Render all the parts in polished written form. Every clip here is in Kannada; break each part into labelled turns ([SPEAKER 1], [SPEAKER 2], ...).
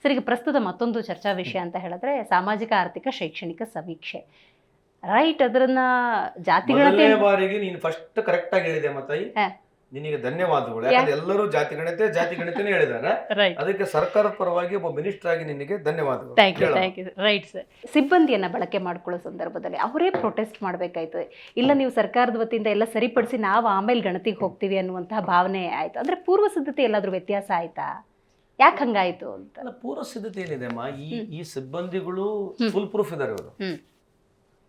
[SPEAKER 1] ಸರ್, ಈಗ ಪ್ರಸ್ತುತ ಮತ್ತೊಂದು ಚರ್ಚಾ ವಿಷಯ ಅಂತ ಹೇಳಿದ್ರೆ ಸಾಮಾಜಿಕ ಆರ್ಥಿಕ ಶೈಕ್ಷಣಿಕ ಸಮೀಕ್ಷೆ, ರೈಟ್? ಅದನ್ನ ಜಾತಿಗಣತಿ
[SPEAKER 2] ಬಾರಿಗೆ ನೀನು ಫಸ್ಟ್ ಕರೆಕ್ಟ್ ಆಗಿ ಹೇಳಿದೆ ಮತ್ತಾಯಿ, ನಿನಗೆ ಧನ್ಯವಾದಗಳು. ಯಾಕಂದ್ರೆ ಎಲ್ಲರೂ ಜಾತಿಗಣತೆನೇ ಹೇಳಿದಾರೆ. ಅದಕ್ಕೆ ಸರ್ಕಾರದ ಪರವಾಗಿ ಒಬ್ಬ ಮಿನಿಸ್ಟರ್ ಆಗಿ ನಿನಗೆ ಧನ್ಯವಾದಗಳು.
[SPEAKER 1] Thank you. Right sir. ಸಿಬ್ಬಂದಿಯನ್ನ ಬಳಕೆ ಮಾಡ್ಕೊಳ್ಳೋ ಸಂದರ್ಭದಲ್ಲಿ ಅವರೇ ಪ್ರೊಟೆಸ್ಟ್ ಮಾಡ್ಬೇಕಾಯ್ತು, ಇಲ್ಲ ನೀವು ಸರ್ಕಾರದ ವತಿಯಿಂದ ಎಲ್ಲ ಸರಿಪಡಿಸಿ ನಾವು ಆಮೇಲೆ ಗಣತಿಗೆ ಹೋಗ್ತೀವಿ ಅನ್ನುವಂತಹ ಭಾವನೆ ಆಯ್ತು. ಅಂದ್ರೆ ಪೂರ್ವ ಸಿದ್ಧತೆ ಎಲ್ಲಾದ್ರೂ ವ್ಯತ್ಯಾಸ ಆಯ್ತಾ? ಯಾಕೆ ಹಂಗಾಯ್ತು ಅಂತ?
[SPEAKER 2] ಅಲ್ಲ, ಪೂರ್ವ ಸಿದ್ಧತೆ ಏನಿದೆ ಅಮ್ಮ, ಈ ಸಿಬ್ಬಂದಿಗಳು ಫುಲ್ ಪ್ರೂಫ್ ಇದಾರೆ. ಅವರು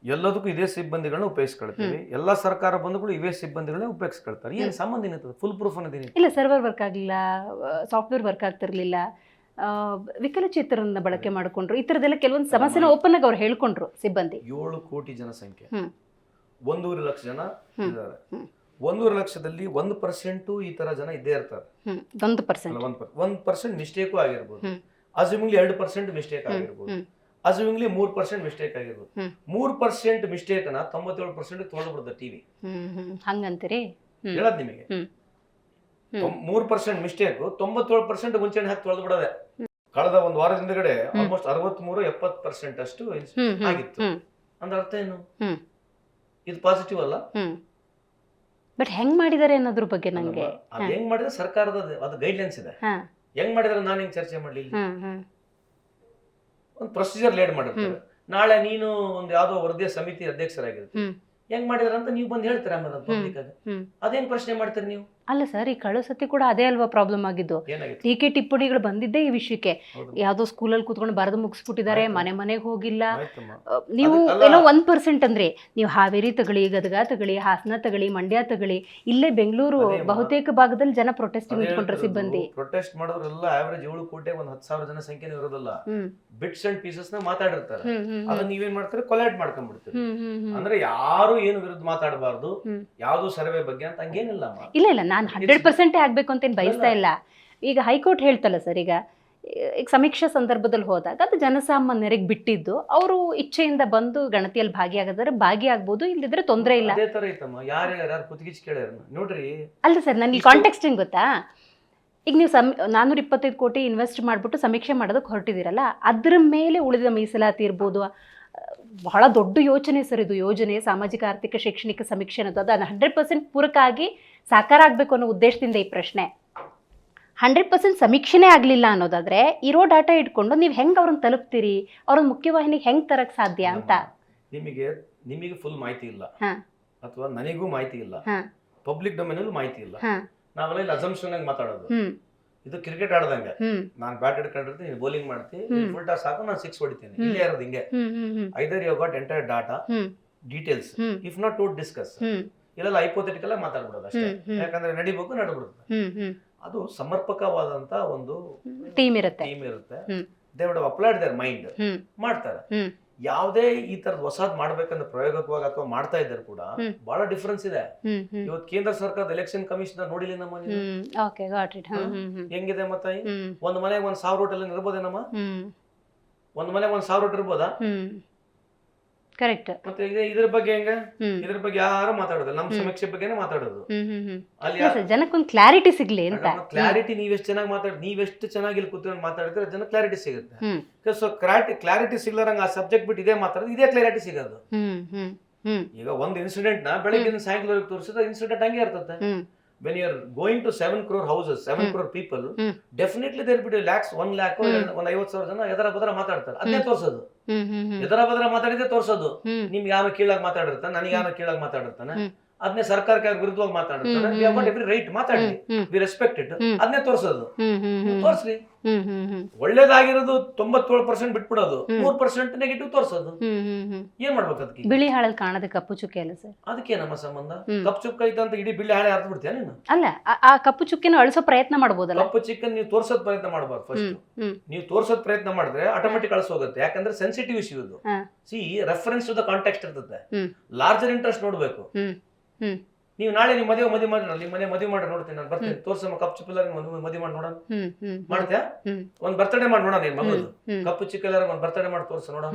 [SPEAKER 2] ಎಲ್ಲದಕ್ಕೂ ಇದೇ ಸಿಬ್ಬಂದಿಗಳನ್ನ ಉಪಯೋಗಿಸ್ಕೊಳ್ತೀವಿ. ಎಲ್ಲಾ ಸರ್ಕಾರ ಬಂಧುಗಳು ಇವೇ ಸಿಬ್ಬಂದಿಗಳನ್ನ ಉಪಯೋಗಿಸ್ಕೊಳ್ತಾರೆ. ಏನ್ ಸಂಬಂಧ ಏನಿರ್ತದೆ? ಫುಲ್ ಪ್ರೂಫ್ ಅನ್ನೋದೇನು
[SPEAKER 1] ಇಲ್ಲ. ಸರ್ವರ್ ವರ್ಕ್ ಆಗಲಿಲ್ಲ, ಸಾಫ್ಟ್ವೇರ್ ವರ್ಕ್ ಆಗ್ತಿರ್ಲಿಲ್ಲ, ವಿಕಲಚೇತರನ್ನ ಬಳಕೆ ಮಾಡ್ಕೊಂಡ್ರು, ಈ ತರದೆಲ್ಲ ಕೆಲವೊಂದು ಸಮಸ್ಯೆನ ಓಪನ್ ಆಗಿ ಅವ್ರು ಹೇಳ್ಕೊಂಡ್ರು ಸಿಬ್ಬಂದಿ.
[SPEAKER 2] 7 ಕೋಟಿ ಜನಸಂಖ್ಯೆ, 1.5 ಲಕ್ಷ ಜನ ಇದ್ದಾರೆ. 1.5 ಲಕ್ಷದಲ್ಲಿ 1% ಈ ತರ ಜನ ಇದ್ದೇ ಇರ್ತಾರೆ. 1% ಮಿಸ್ಟೇಕು ಆಗಿರ್ಬೋದು, ಅಸ್ಯೂಮಿಂಗ್ಲಿ 2% ಮಿಸ್ಟೇಕ್ ಆಗಿರ್ಬೋದು, ಅಸ್ಯೂಮಿಂಗ್ಲಿ 3% ಮಿಸ್ಟೇಕ್ ಆಗಿರ್ಬೋದು. 3% ಮಿಸ್ಟೇಕ್ ನ 97% ತೊಳೆದ್ಬಿಡುತ್ತೆ ಟಿವಿ.
[SPEAKER 1] ಹಂಗಂತೀರಿ?
[SPEAKER 2] ಹೇಳದ್ ನಿಮಗೆ 3% ಮಿಸ್ಟೇಕ್ 97% ಮುಂಚೆನೆ ಹಾಕಿ ತೊಳೆದ್ಬಿಡೋದೆ. ಕಳೆದ ಒಂದು ವಾರದಿಂದಗಡೆ ಆಲ್ಮೋಸ್ಟ್ 63-70% ಅಷ್ಟು ಆಗಿತ್ತು. ಅಂದ್ರೆ ಅರ್ಥ ಏನು? ಇದು ಪಾಸಿಟಿವ್ ಅಲ್ಲ.
[SPEAKER 1] ಬಟ್ ಹೆಂಗ್ ಮಾಡಿದಾರೆ ಅನ್ನೋದ್ರ ಬಗ್ಗೆ ನಂಗೆ
[SPEAKER 2] ಅದ್ ಹೆಂಗ್ ಮಾಡಿದ್ರೆ ಸರ್ಕಾರದ ಅದು ಗೈಡ್ಲೈನ್ಸ್ ಇದೆ. ಹೆಂಗ್ ಮಾಡಿದ್ರೆ ನಾನು ಹೆಂಗ್ ಚರ್ಚೆ ಮಾಡ್ಲಿ? ಒಂದು ಪ್ರೊಸೀಜರ್ ಲೇಡ್ ಮಾಡಿರ್ತಾರೆ. ನಾಳೆ ನೀನು ಒಂದು ಯಾವ್ದೋ ವರದಿಯ ಸಮಿತಿ ಅಧ್ಯಕ್ಷರಾಗಿರ್ತೀವಿ, ಹೆಂಗ್ ಮಾಡಿದಾರೆ ಅಂತ ನೀವು ಬಂದು ಹೇಳ್ತೀರಾ ಆಮೇಲೆ ಪಬ್ಲಿಕ್ ಆಗಿ. ಅದೇನ್ ಪ್ರಶ್ನೆ ಮಾಡ್ತೀರಿ ನೀವು?
[SPEAKER 1] ಅಲ್ಲ ಸರ್, ಈ ಕಳೆದ ಸತಿ ಕೂಡ ಅದೇ ಅಲ್ವಾ ಪ್ರಾಬ್ಲಮ್ ಆಗಿದ್ದು? ಟೀಕೆ ಟಿಪ್ಪಣಿಗಳು ಬಂದಿದ್ದೆ ಈ ವಿಷಯಕ್ಕೆ. ಯಾವ್ದೋ ಸ್ಕೂಲಲ್ಲಿ ಕೂತ್ಕೊಂಡು ಬರೆದು ಮುಗಿಸ್ಬಿಟ್ಟಿದ್ದಾರೆ, ಮನೆಗೆ ಹೋಗಿಲ್ಲ. ನೀವು ಏನೋ 1% ಅಂದ್ರೆ ನೀವು ಹಾವೇರಿ ತಗೊಳ್ಳಿ, ಗದಗ ತಗೊಳ್ಳಿ, ಹಾಸನ ತಗೊಳ್ಳಿ, ಮಂಡ್ಯ ತಗೊಳ್ಳಿ, ಇಲ್ಲೇ ಬೆಂಗಳೂರು ಬಹುತೇಕ ಭಾಗದಲ್ಲಿ ಜನ ಪ್ರೊಟೆಸ್ಟ್ ನಿಂತ್ಕೊಂಡ್ರೆ ಸಿಬ್ಬಂದಿ.
[SPEAKER 2] ಪ್ರೊಟೆಸ್ಟ್ ಮಾಡೋದ್ರೆಲ್ಲ ಆವರೇಜ್ 7 ಕೋಟಿ 10,000 ಜನ ಸಂಖ್ಯೆ ಇರೋದಿಲ್ಲ. ಬಿಟ್ಸ್ ಅಂಡ್ ಪೀಸಸ್ ನ ಮಾತಾಡಿರ್ತಾರೆ. ಅದನ್ನ ನೀವೇನ್ ಮಾಡ್ತಾರೆ? ಕೊಲಾಯ್ಡ್ ಮಾಡ್ಕೊಂಡ್ಬಿಡ್ತೀರಿ. ಅಂದ್ರೆ ಯಾರು ಏನು ವಿರುದ್ಧ ಮಾತಾಡಬಾರ್ದು, ಯಾವ್ದು ಸರ್ವೆ ಬಗ್ಗೆ ಅಂತ ಹಂಗೇನಿಲ್ಲ. ಇಲ್ಲ, ನಾನು 100% ಆಗ್ಬೇಕು ಅಂತ ಏನ್ ಬಯಸ್ತಾ ಇಲ್ಲ. ಈಗ ಹೈಕೋರ್ಟ್ ಹೇಳ್ತಲ್ಲ ಸರ್, ಈಗ ಸಮೀಕ್ಷಾ ಸಂದರ್ಭದಲ್ಲಿ ಹೋದಾಗ ಅದು ಜನಸಾಮಾನ್ಯರಿಗೆ ಬಿಟ್ಟಿದ್ದು, ಅವರು ಇಚ್ಛೆಯಿಂದ ಬಂದು ಗಣತಿಯಲ್ಲಿ ಭಾಗಿಯಾಗಿದ್ರೆ ಭಾಗಿಯಾಗಬಹುದು, ಇಲ್ಲದಿದ್ರೆ ತೊಂದರೆ ಇಲ್ಲ. ಅದೇ ತರ ಐತಮ್ಮ. ಯಾರು ಕುತ್ತಿಗೆ ಕೇಳ್ಯಾರ ನೋಡ್ರಿ.
[SPEAKER 1] ಅಲ್ಲ ಸರ್, ನನಗೆ ಕಾಂಟೆಕ್ಸ್ಟ್ ಹೆಂಗ್ ಗೊತ್ತಾ? ಈಗ ನೀವು 425 ಕೋಟಿ ಇನ್ವೆಸ್ಟ್ ಮಾಡ್ಬಿಟ್ಟು ಸಮೀಕ್ಷೆ ಮಾಡೋದಕ್ಕೆ ಹೊರಟಿದ್ದೀರಲ್ಲ, ಅದ್ರ ಮೇಲೆ ಉಳಿದ ಮೀಸಲಾತಿ ಇರ್ಬೋದು, ಬಹಳ ದೊಡ್ಡ ಯೋಚನೆ ಸರ್ ಇದು. ಯೋಜನೆ ಸಾಮಾಜಿಕ ಆರ್ಥಿಕ ಶೈಕ್ಷಣಿಕ ಸಮೀಕ್ಷೆ ಅನ್ನೋದು ಅದು 100% ಪೂರಕ ಆಗಿ ಸಾಕಾರ ಆಗಬೇಕು ಅನ್ನೋ ಉದ್ದೇಶದಿಂದ ಈ ಪ್ರಶ್ನೆ. 100% ಸಮೀಕ್ಷೆನೇ ಆಗಲಿಲ್ಲ ಅನ್ನೋದಾದ್ರೆ ಇರೋ ಡಾಟಾ ಇಟ್ಕೊಂಡು ನೀವು ಹೆಂಗೆ ಅವ್ರನ್ನ ತಲುಪ್ತೀರಿ? ಅವ್ರನ್ನ ಮುಖ್ಯವಾಹಿನಿಗೆ ಹೆಂಗೆ ತರಕ್ ಸಾಧ್ಯ ಅಂತ?
[SPEAKER 2] ನಿಮಗೆ ಫುಲ್ ಮಾಹಿತಿ ಇಲ್ಲ, ಅಥವಾ ನನಗೂ ಮಾಹಿತಿ ಇಲ್ಲ, ಪಬ್ಲಿಕ್ ಡೊಮೇನಲ್ಲೂ ಮಾಹಿತಿ ಇಲ್ಲ. ನಾವೆಲ್ಲ ಇಲ್ಲಿ ಅಸಂಪ್ಷನ್ ಆಗಿ ಮಾತಾಡೋದು. ಇದು ಕ್ರಿಕೆಟ್ ಆಡ್ದಂಗೆ, ನಾನ್ ಬ್ಯಾಟ್ ಹಿಡ್ಕೊಂಡಿರ್ತೀನಿ, ನೀನು ಬೌಲಿಂಗ್ ಮಾಡ್ತೀನಿ, ಫುಲ್ ಟಾಸ್ ಹಾಕು, ನಾನು 6 ಹೊಡಿತೀನಿ. ಇಲ್ಲೇ ಇರೋದು ಹಿಂಗೆ. Either you got entire data details, if not to discuss, ಇಲ್ಲೆಲ್ಲ ಹೈಪೋಥೆಟಿಕಲ್ ಆಗಿ ಮಾತಾಡ್ಬಿಡೋದು ಅಷ್ಟೇ. ಯಾಕಂದ್ರೆ ನಡಿಬೇಕು, ನಡ್ಬಿಡುತ್ತೆ. ಅದು ಸಮರ್ಪಕವಾದಂತ ಒಂದು
[SPEAKER 1] ಟೀಮ್ ಇರುತ್ತೆ.
[SPEAKER 2] They would have applied their mind, ಮಾಡ್ತಾರೆ. ಯಾವುದೇ ಈ ತರದ್ ಹೊಸದ್ ಮಾಡ್ಬೇಕಂದ್ರೆ ಪ್ರಯೋಗವಾಗಿ ಅಥವಾ ಮಾಡ್ತಾ ಇದ್ದಾರೆ ಕೂಡ ಬಹಳ ಡಿಫ್ರೆನ್ಸ್ ಇದೆ. ಇವತ್ತು ಕೇಂದ್ರ ಸರ್ಕಾರದ ಎಲೆಕ್ಷನ್ ಕಮಿಷನ್ ನೋಡಿಲ್ಲ ನಮ್ಮ ಹೆಂಗಿದೆ ಮತ್ತ? ಒಂದ್ ಮನೆಗೆ 1,000 ವೋಟ್ ಎಲ್ಲ ಇರ್ಬೋದೇನಮ್ಮ? ಒಂದ್ ಮನೆಗೆ 1,000 ವೋಟ್ ಇರ್ಬೋದಾ?
[SPEAKER 1] ಕರೆಕ್ಟ್.
[SPEAKER 2] ಮತ್ತೆ ಇದ್ರ ಬಗ್ಗೆ ಹೆಂಗ? ಇದ್ರ ಬಗ್ಗೆ ಯಾರು ಮಾತಾಡೋದಿಲ್ಲ. ನಮ್ಮ ಸಮೀಕ್ಷೆ ಬಗ್ಗೆನೇ ಮಾತಾಡೋದು.
[SPEAKER 1] ಅಲ್ಲಿ ಜನಕ್ಕೊಂದು ಕ್ಲಾರಿಟಿ ಸಿಗ್ಲಿ ಅಂತ.
[SPEAKER 2] ಕ್ಲಾರಿಟಿ ನೀವೆಷ್ಟು ಚೆನ್ನಾಗಿ ನೀವೆಷ್ಟು ಚೆನ್ನಾಗಿ ಇಲ್ಲಿ ಕೂತ್ಕೊಂಡು ಮಾತಾಡಿದ್ರೆ ಜನ ಕ್ಲಾರಿಟಿ ಸಿಗುತ್ತೆ. ಸೊ ಕ್ಲಾರಿಟಿ ಸಿಗ್ಲಾರಂಗ ಆ ಸಬ್ಜೆಕ್ಟ್ ಬಿಟ್ಟು ಇದೇ ಮಾತಾಡೋದು, ಇದೇ ಕ್ಲಾರಿಟಿ ಸಿಗೋದು. ಈಗ ಒಂದು ಇನ್ಸಿಡೆಂಟ್ ನ ಬೆಳಗ್ಗೆ ಸಾಯಂಕಾಲ ತೋರಿಸಿದ್ರೆ ಇನ್ಸಿಡೆಂಟ್ ಹಂಗೆ ಇರ್ತದೆ. when you are going to 7 crore houses, 7 crore people, definitely there will be lakhs, 1 lakh, 50,000 ಜನ ಎದರ ಬದರ ಮಾತಾಡ್ತಾರೆ. ಅದನ್ನೇ ತೋರ್ಸೋದು. ಎದರ ಬದರ ಮಾತಾಡಿದ್ರೆ ತೋರ್ಸೋದು. ನಿಮ್ಗೆ ಯಾರು ಕೀಳಾಗಿ ಮಾತಾಡಿರ್ತಾನೆ, ನನಗೆ ಯಾರು ಕೀಳಾಗಿ ಮಾತಾಡಿರ್ತಾನೆ, ಅದನ್ನೇ ಸರ್ಕಾರಕ್ಕೆ ಯಾರು ವಿರುದ್ಧವಾಗಿ ಮಾತಾಡಿರ್ತಾನೆ, we have got every right ಮಾತಾಡಿ, ವಿ ರೆಸ್ಪೆಕ್ಟ್ ಇಟ್. ಅದನ್ನೇ ತೋರ್ಸೋದು. ತೋರ್ಸ್ರಿ. ಒಳ್ಳೇದಾಗಿರೋದು 97% ಬಿಟ್ಬಿಡೋದು, 3% ನೆಗೆಟಿವ್ ತೋರ್ಸೋದು. ಏನ್ ಮಾಡ್ಬೇಕು? ಅದಕ್ಕೆ
[SPEAKER 1] ಬಿಳಿ ಹಾಳಲ್ಲಿ ಕಾಣದ ಕಪ್ಪು ಚುಕ್ಕೆ ಅಲ್ಲ ಸರ್.
[SPEAKER 2] ಅದಕ್ಕೆ ನಮ್ಮ ಸಂಬಂಧ. ಕಪ್ಪು ಚುಕ್ಕ ಐತ ಅಂತ ಇಡೀ ಬಿಳಿ ಹಾಳೆ ಅರ್ಥ ಬಿಡ್ತೀಯ ನೀನು?
[SPEAKER 1] ಅಲ್ಲ, ಆ ಕಪ್ಪು ಚುಕ್ಕಿನ ಅಳಿಸೋ ಪ್ರಯತ್ನ ಮಾಡಬಹುದಲ್ಲ?
[SPEAKER 2] ಕಪ್ಪು ಚಿಕ್ಕನ್ ನೀವು ತೋರ್ಸೋದ್ ಪ್ರಯತ್ನ ಮಾಡಬಾರ್ದು. ಫಸ್ಟ್ ನೀವು ತೋರ್ಸೋದ್ ಪ್ರಯತ್ನ ಮಾಡಿದ್ರೆ ಆಟೋಮೆಟಿಕ್ ಅಳಿಸೋಗುತ್ತೆ. ಯಾಕಂದ್ರೆ ಸೆನ್ಸಿಟಿವ್ ಇಶ್ಯೂ ಇದು. See reference to the context ಇರ್ತದೆ. ಲಾರ್ಜರ್ ಇಂಟ್ರೆಸ್ಟ್ ನೋಡ್ಬೇಕು. ನೀವು ನಾಳೆ ನೀವು ಮದುವೆ ಮಾಡಿ, ನಿಮ್ಮ ಮನೆ ಮದುವೆ ಮಾಡಿ ನೋಡ್ತೀನಿ, ನಾನು ಬರ್ತೀನಿ, ತೋರ್ಸಮ್ಮ ಕಪ್ಪು ಚಿಕ್ಕ ಮದುವೆ ಮಾಡಿ ನೋಡೋಣ. ಮಾಡ್ತೀಯಾ? ಒಂದ್ ಬರ್ತಡೇ ಮಾಡಿ ನೋಡೋಣ. ನಿನ್ ಮಗಳು ಕಪ್ಪು ಚಿಕ್ಕ ಒಂದ್ ಬರ್ತಡೇ ಮಾಡಿ ತೋರ್ಸ ನೋಡೋಣ.